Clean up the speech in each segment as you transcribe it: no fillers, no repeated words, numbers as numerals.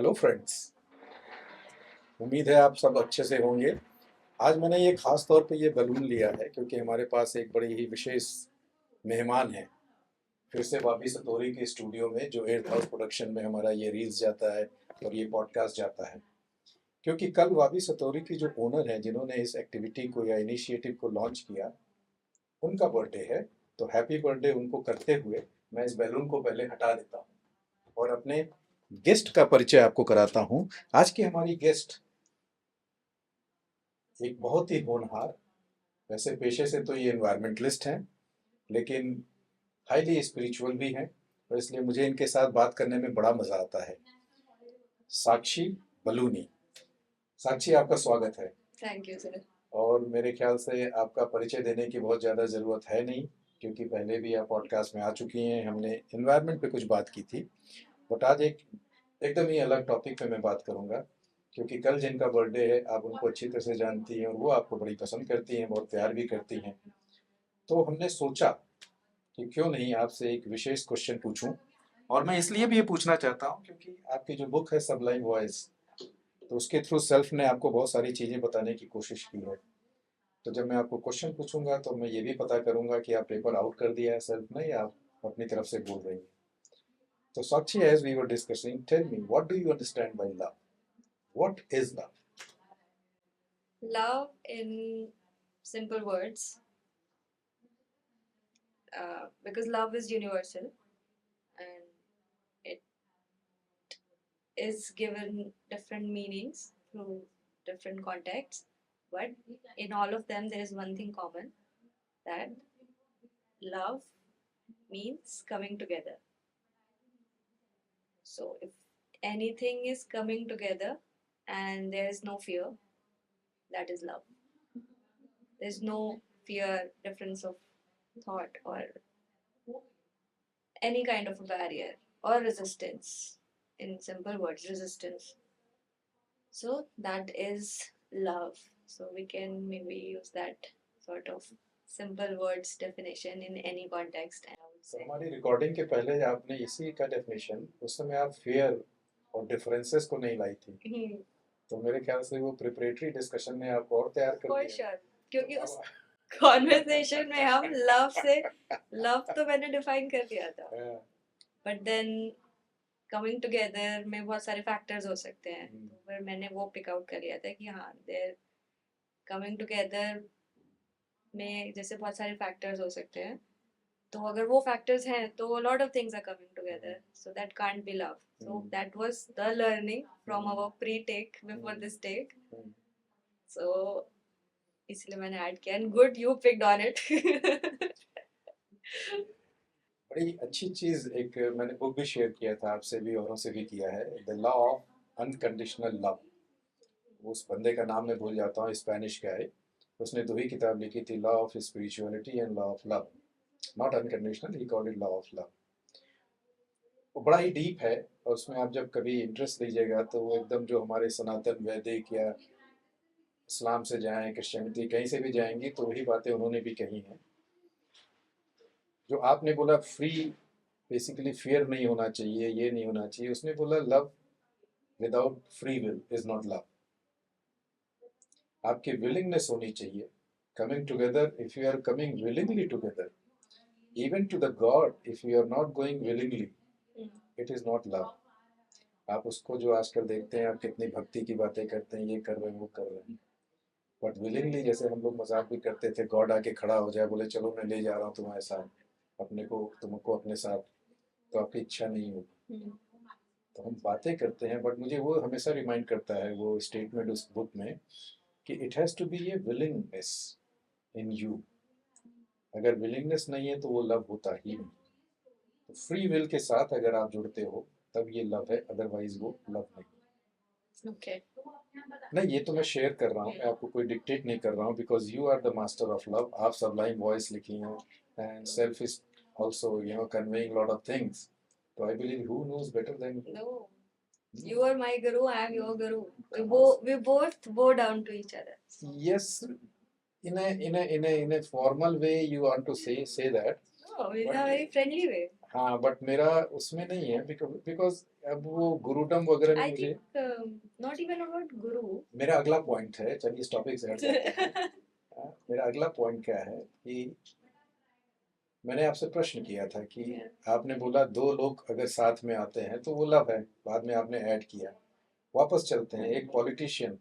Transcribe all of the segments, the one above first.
Hello friends. उम्मीद है आप सब अच्छे से होंगे। आज मैंने ये खास तौर पे ये बैलून लिया है क्योंकि हमारे पास एक बड़ी ही विशेष मेहमान है। फिर से वापी सतोरी के स्टूडियो में जो एर्थ हाउस प्रोडक्शन में हमारा ये रील्स जाता है और ये पॉडकास्ट जाता है, क्योंकि कल वापी सतोरी की जो ओनर है जिन्होंने इस एक्टिविटी को या इनिशिएटिव को लॉन्च किया, उनका बर्थडे है। तो हैप्पी बर्थडे उनको करते हुए मैं इस बैलून को पहले हटा देता हूँ और अपने गेस्ट का परिचय आपको कराता हूँ। आज की हमारी गेस्ट एक बहुत ही होनहार, वैसे पेशे से तो ये एनवायरमेंटलिस्ट हैं, लेकिन हाईली स्पिरिचुअल भी हैं, और इसलिए मुझे इनके साथ बात करने में बड़ा मजा आता है। साक्षी बलूनी। साक्षी, आपका स्वागत है। Thank you sir. और मेरे ख्याल से आपका परिचय देने की बहुत ज़्यादा ज़रूरत है नहीं, क्योंकि पहले भी आप पॉडकास्ट में आ चुकी हैं, हमने एनवायरनमेंट पे कुछ बात की थी। बट आज एक एकदम ही अलग टॉपिक पे मैं बात करूंगा, क्योंकि कल जिनका बर्थडे है आप उनको अच्छी तरह से जानती हैं और वो आपको बड़ी पसंद करती हैं, बहुत प्यार भी करती हैं। तो हमने सोचा कि क्यों नहीं आपसे एक विशेष क्वेश्चन पूछूं, और मैं इसलिए भी ये पूछना चाहता हूं क्योंकि आपकी जो बुक है सबलाइन वॉइस, तो उसके थ्रू सेल्फ ने आपको बहुत सारी चीज़ें बताने की कोशिश की है। तो जब मैं आपको क्वेश्चन पूछूंगा तो मैं ये भी पता करूंगा कि आप पेपर आउट कर दिया है सेल्फ ने, या आप अपनी तरफ से बोल रही हैं। तो Sakshi, as we were discussing, tell me what do you understand by love? What is love? Love, in simple words, because love is universal and it is given different meanings through different contexts, but in all of them, there is one thing common, that love means coming together. So, if anything is coming together and there is no fear, that is love. There's no fear, difference of thought, or any kind of a barrier or resistance. In simple words, resistance. So that is love. So we can maybe use that sort of simple words definition in any context. I would तो say. हमारी recording के पहले आपने इसी का definition, उस समय आप फेयर और डिफरेंसेस को नहीं लाई थी, तो मेरे ख्याल से वो प्रिपरेटरी डिस्कशन ने आपको और तैयार कर For दिया। sure. क्योंकि उस कॉन्वर्सेशन में हम लव तो मैंने डिफाइन कर दिया था, बट देन कमिंग टुगेदर में बहुत सारे फैक्टर्स हो सकते हैं, तो फिर मैंने वो पिक आउट कर लिया था कि हाँ, देयर कमिंग टुगेदर में जैसे बहुत सारे फैक्टर्स हो सकते हैं, तो अगर वो फैक्टर्स हैं तो lot of things are coming together, so that can't be love. So that was the learning from our pre take before this take. So इसलिए मैंने ऐड किया, and good you picked on it. बड़ी अच्छी चीज़, एक मैंने book भी share किया था आपसे भी, औरों से भी किया है, the law of unconditional love. उस बंदे का नाम मैं भूल जाता हूँ, स्पेनिश का है। उसने दो ही किताब लिखी थी, law of spirituality and law of love. Not unconditional, he called it law of love. वो बड़ा ही डीप है, और उसमें आप जब कभी इंटरेस्ट लीजिएगा तो वो एकदम जो हमारे सनातन वैदिक या इस्लाम से जाएं, क्रिश्चियनिटी कहीं से भी जाएंगी, तो वही बातें उन्होंने भी कही हैं। जो आपने बोला फ्री, बेसिकली फियर नहीं होना चाहिए, ये नहीं होना चाहिए, उसने बोला love without free will is not love. आपकी विलिंगनेस होनी चाहिए coming together. If you are coming willingly together, even to the God, if you are not going willingly, it is not love. आप उसको जो आजकल देखते हैं, आप कितनी भक्ति की बातें करते हैं, ये कर रहे हैं, वो कर रहे हैं, बट विलिंगली, जैसे हम लोग मजाक भी करते थे, गॉड आके खड़ा हो जाए, बोले चलो मैं ले जा रहा हूँ तुम्हारे साथ, अपने को, तुमको अपने साथ, तो आपकी इच्छा नहीं होगी। तो हम बातें करते हैं, बट मुझे वो हमेशा रिमाइंड करता है वो स्टेटमेंट उस बुक में, कि it has to be a willingness in you. अगर विलिंगनेस नहीं है तो वो लव होता ही नहीं। तो फ्री विल के साथ अगर आप जुड़ते हो तब ये लव है, अदरवाइज वो लव नहीं। ओके. नहीं, ये तो मैं शेयर कर रहा हूँ, मैं आपको कोई डिक्टेट नहीं कर रहा हूँ, because you are the master of love. आप सबलाइन वॉइस लिखी हैं, and self is also conveying lot of things. तो I believe who knows better than No, you are my guru, I am your guru. We both bow down to each other. yes, in a formal way you want to say that, Oh, in but a very friendly way. हाँ but मेरा उसमें नहीं है because अब वो गुरुडम वगैरह में I मुझे think not even about guru. मेरा अगला पॉइंट है, चलिए इस टॉपिक से हट जाते हैं। मेरा अगला पॉइंट क्या है कि मैंने आपसे प्रश्न किया था कि Yeah. आपने बोला दो लोग अगर साथ में आते हैं तो वो लव है, बाद में आपने ऐड किया। वापस चलते हैं, एक पॉलिटिशियन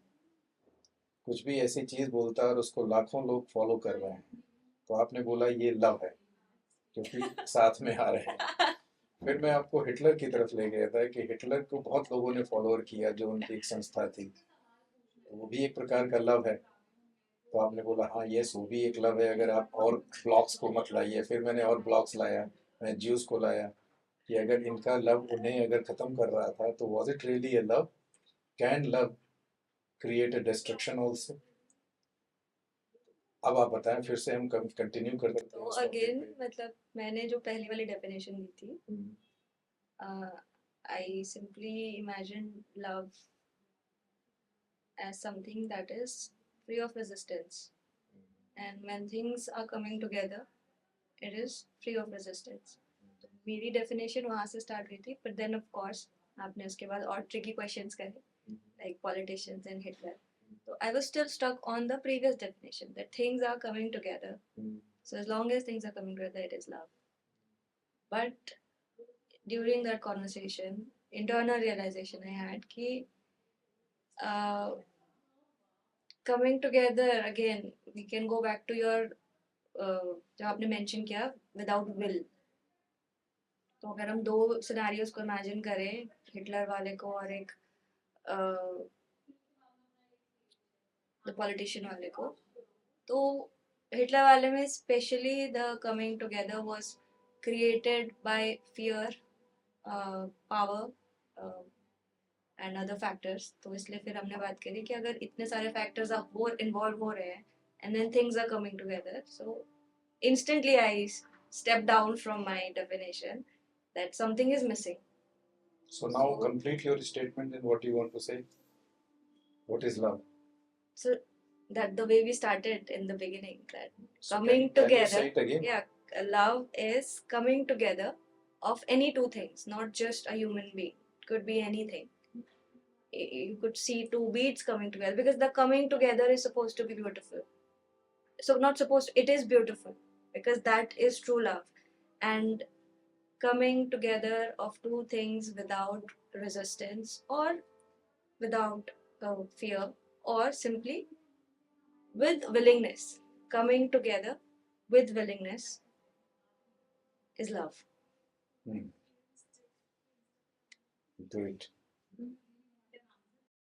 कुछ भी ऐसी चीज बोलता है और उसको लाखों लोग फॉलो कर रहे हैं, तो आपने बोला ये लव है क्योंकि साथ में आ रहे हैं। फिर मैं आपको हिटलर की तरफ ले गया था कि हिटलर को बहुत लोगों ने फॉलोअर किया, जो उनकी एक संस्था थी, तो वो भी एक प्रकार का लव है। तो आपने बोला हाँ यस वो भी एक लव है, अगर आप और ब्लॉक्स को मत लाइए। फिर मैंने और ब्लॉक्स लाया, मैं ज्यूस को लाया कि अगर इनका लव उन्हें अगर खत्म कर रहा था तो was it really a love? Can love create a destruction also? अब आप बताएं, फिर से हम कंटिन्यू कर सकते हैं तो इस topic अगेन पे। मतलब मैंने जो पहली वाली डेफिनेशन दी थी, I simply imagine love as something that is free of resistance. And when things are coming together, it is free of resistance. तो मेरी डेफिनेशन वहाँ से स्टार्ट हुई थी, but then of course आपने उसके बाद और tricky questions करे, like politicians and Hitler. So I was still stuck on the previous definition that things are coming together. So as long as things are coming together, it is love. But during that conversation, internal realization I had कि coming together again, we can go back to your जो आपने mention किया without will. तो अगर हम दो scenarios को imagine करें, हिटलर वाले को और एक द पॉलिटिशियन वाले को, तो हिटलर वाले में specially the coming together was created by fear, power and other factors. तो इसलिए फिर हमने बात करी कि अगर इतने सारे फैक्टर्स वो इन्वॉल्व हो रहे हैं and then things are coming together, so instantly I stepped down from my definition that something is missing. So now complete your statement in what you want to say. What is love? So that the way we started in the beginning, that So coming can you together. say it again? Yeah, love is coming together of any two things, not just a human being. Could be anything. You could see two beats coming together, because the coming together is supposed to be beautiful. So not supposed, it is beautiful, because that is true love. And coming together of two things without resistance or without fear, or simply with willingness. Coming together with willingness is love. Do it.